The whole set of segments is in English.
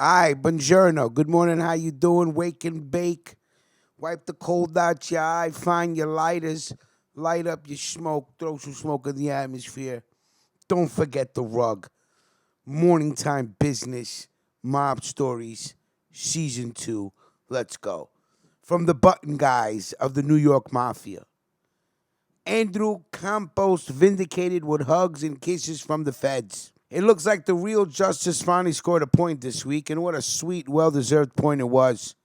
Aye, buongiorno. Good morning. How you doing? Wake and bake. Wipe the cold out your eye. Find your lighters. Light up your smoke. Throw some smoke in the atmosphere. Don't forget the rug. Morning time business. Mob stories. Season 2. Let's go. From the button guys of the New York Mafia. Andrew Campos vindicated with hugs and kisses from the feds. It looks like the real justice finally scored a point this week, and what a sweet, well-deserved point it was.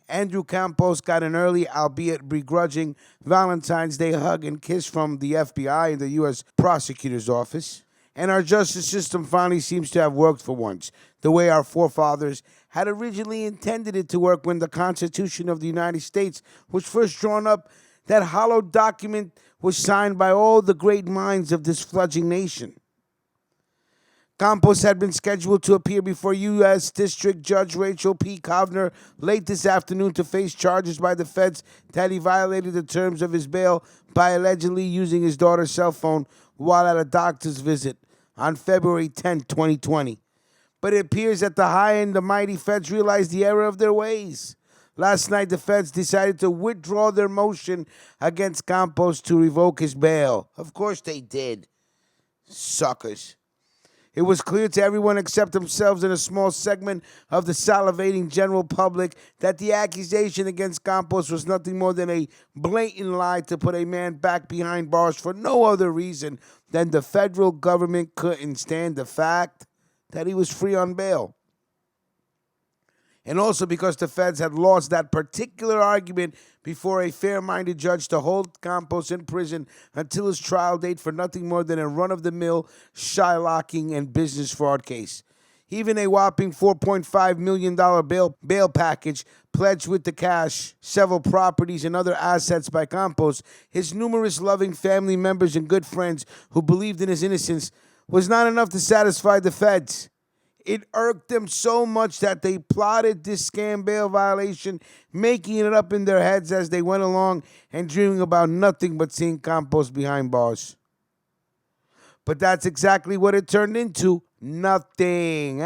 Andrew Campos got an early, albeit begrudging, Valentine's Day hug and kiss from the FBI and the U.S. prosecutor's office. And our justice system finally seems to have worked for once, the way our forefathers had originally intended it to work when the Constitution of the United States was first drawn up. That hallowed document was signed by all the great minds of this fledgling nation. Campos had been scheduled to appear before U.S. District Judge Rachel P. Kovner late this afternoon to face charges by the feds that he violated the terms of his bail by allegedly using his daughter's cell phone while at a doctor's visit on February 10, 2020. But it appears that the high and the mighty feds realized the error of their ways. Last night, the feds decided to withdraw their motion against Campos to revoke his bail. Of course they did. Suckers. It was clear to everyone except themselves and a small segment of the salivating general public that the accusation against Campos was nothing more than a blatant lie to put a man back behind bars for no other reason than the federal government couldn't stand the fact that he was free on bail. And also because the feds had lost that particular argument before a fair-minded judge to hold Campos in prison until his trial date for nothing more than a run-of-the-mill shylocking and business fraud case. Even a whopping $4.5 million bail package pledged with the cash, several properties, and other assets by Campos, his numerous loving family members and good friends who believed in his innocence, was not enough to satisfy the feds. It irked them so much that they plotted this scam bail violation, making it up in their heads as they went along and dreaming about nothing but seeing Campos behind bars. But that's exactly what it turned into. Nothing.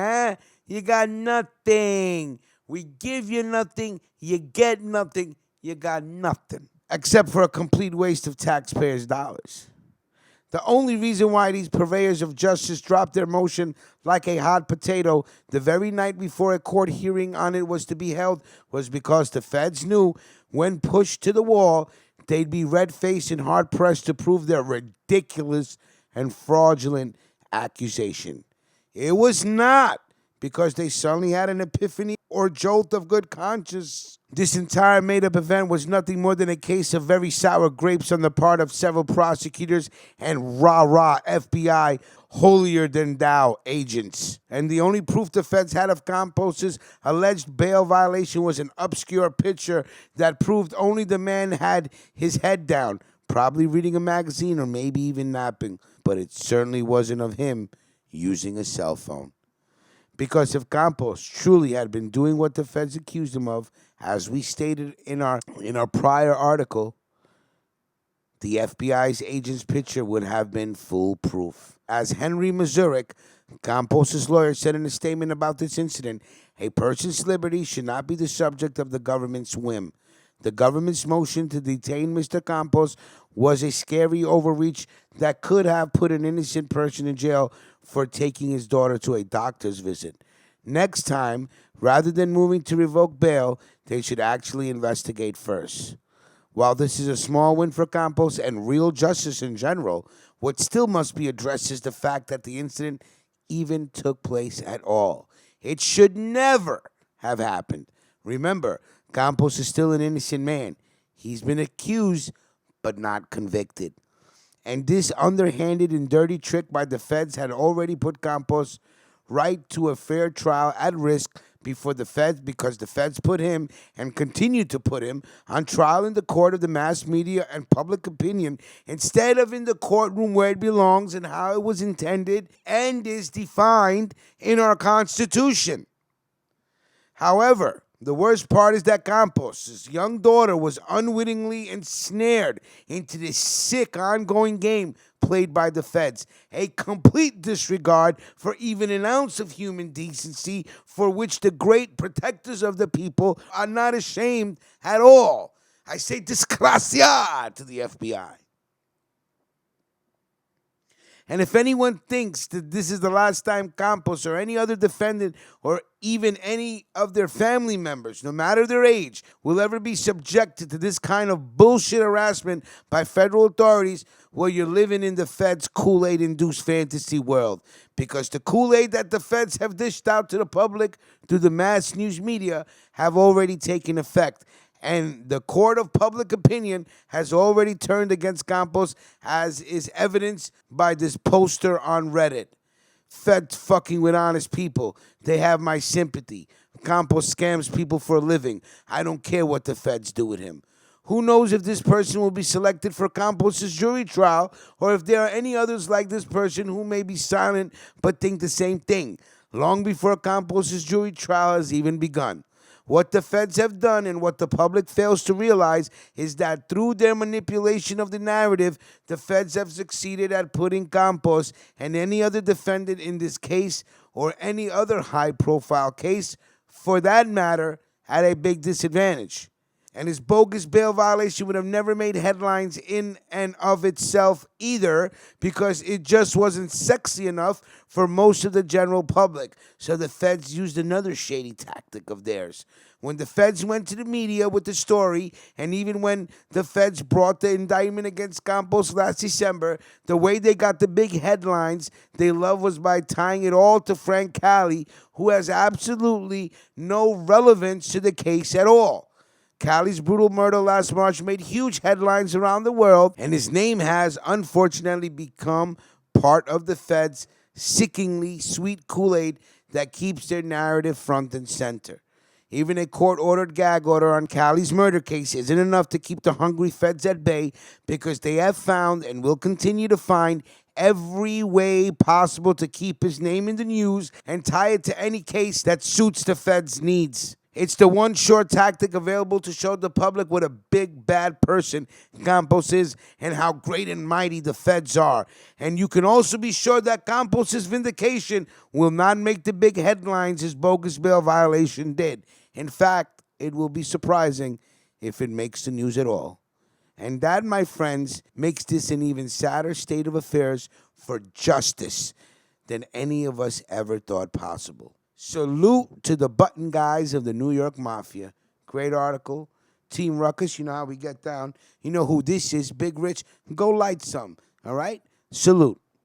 You got nothing. We give you nothing. You get nothing. You got nothing. Except for a complete waste of taxpayers' dollars. The only reason why these purveyors of justice dropped their motion like a hot potato the very night before a court hearing on it was to be held was because the feds knew when pushed to the wall, they'd be red-faced and hard-pressed to prove their ridiculous and fraudulent accusation. It was not because they suddenly had an epiphany or jolt of good conscience. This entire made-up event was nothing more than a case of very sour grapes on the part of several prosecutors and rah-rah FBI holier-than-thou agents. And the only proof the feds had of Campos' alleged bail violation was an obscure picture that proved only the man had his head down, probably reading a magazine or maybe even napping. But it certainly wasn't of him using a cell phone. Because if Campos truly had been doing what the feds accused him of, as we stated in our prior article, the FBI's agent's picture would have been foolproof. As Henry Mazurek, Campos' lawyer, said in a statement about this incident, a person's liberty should not be the subject of the government's whim. The government's motion to detain Mr. Campos was a scary overreach that could have put an innocent person in jail for taking his daughter to a doctor's visit. Next time, rather than moving to revoke bail, they should actually investigate first. While this is a small win for Campos and real justice in general, what still must be addressed is the fact that the incident even took place at all. It should never have happened. Remember, Campos is still an innocent man. He's been accused, but not convicted. And this underhanded and dirty trick by the feds had already put Campos right to a fair trial at risk before the feds, because the feds put him and continue to put him on trial in the court of the mass media and public opinion instead of in the courtroom where it belongs and how it was intended and is defined in our Constitution. However, The worst part is that Campos' young daughter was unwittingly ensnared into this sick ongoing game played by the feds. A complete disregard for even an ounce of human decency for which the great protectors of the people are not ashamed at all. I say disgracia to the FBI. And if anyone thinks that this is the last time Campos or any other defendant or even any of their family members, no matter their age, will ever be subjected to this kind of bullshit harassment by federal authorities, well, you're living in the feds' Kool-Aid induced fantasy world. Because the Kool-Aid that the feds have dished out to the public through the mass news media have already taken effect. And the court of public opinion has already turned against Campos, as is evidenced by this poster on Reddit. Feds fucking with honest people. They have my sympathy. Campos scams people for a living. I don't care what the feds do with him. Who knows if this person will be selected for Campos' jury trial, or if there are any others like this person who may be silent but think the same thing, long before Campos' jury trial has even begun. What the feds have done and what the public fails to realize is that through their manipulation of the narrative, the feds have succeeded at putting Campos and any other defendant in this case or any other high-profile case, for that matter, at a big disadvantage. And his bogus bail violation would have never made headlines in and of itself either, because it just wasn't sexy enough for most of the general public. So the feds used another shady tactic of theirs. When the feds went to the media with the story, and even when the feds brought the indictment against Campos last December, the way they got the big headlines they loved was by tying it all to Frank Cali, who has absolutely no relevance to the case at all. Cali's brutal murder last March made huge headlines around the world, and his name has, unfortunately, become part of the feds' sickeningly sweet Kool-Aid that keeps their narrative front and center. Even a court-ordered gag order on Cali's murder case isn't enough to keep the hungry feds at bay, because they have found and will continue to find every way possible to keep his name in the news and tie it to any case that suits the feds' needs. It's the one sure tactic available to show the public what a big, bad person Campos is and how great and mighty the feds are. And you can also be sure that Campos' vindication will not make the big headlines his bogus bail violation did. In fact, it will be surprising if it makes the news at all. And that, my friends, makes this an even sadder state of affairs for justice than any of us ever thought possible. Salute to the button guys of the New York Mafia. Great article. Team Ruckus, you know how we get down. You know who this is, Big Rich. Go light some, all right? Salute.